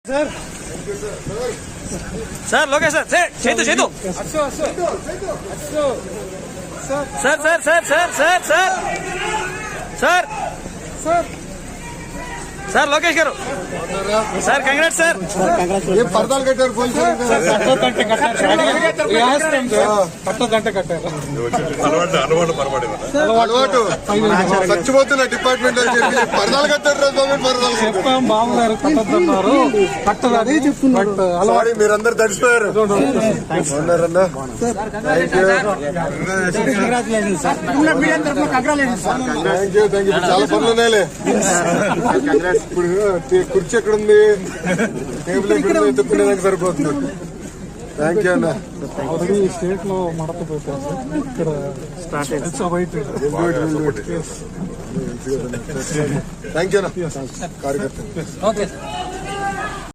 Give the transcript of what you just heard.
sir sir Lokesh sir चेतु चेतु sir sir sir sir sir sir sir sir sir Lokesh garu sir congrats sir ये पर्दाలు కట్టారు పోలీసులు పట్టో గంట కట్టారు అలవాటు చచ్చిపోతున్న డిపార్ట్మెంట్ అని చెప్పి పర్దాలు కట్టారు చెప్పాం బాబుగారు కట్టద్దన్నారు కట్టదని చెప్తున్నారు సారీ మీరందరూ తడిసిపోయారు ఉన్నారన్నా థ్యాంక్ యూ చాలా పనులు ఉన్నాయిలే ఇప్పుడు కుర్చీ ఎక్కడ ఉంది టేబుల్ ఎక్కడ ఉంది ఎత్తుకునేదానికి సరిపోతుంది థ్యాంక్ యూ అన్న ఆల్రెడీ స్టేట్ లో మడత పెట్టారు ఇక్కడ థ్యాంక్ యూ అన్న కార్యకర్త ఓకే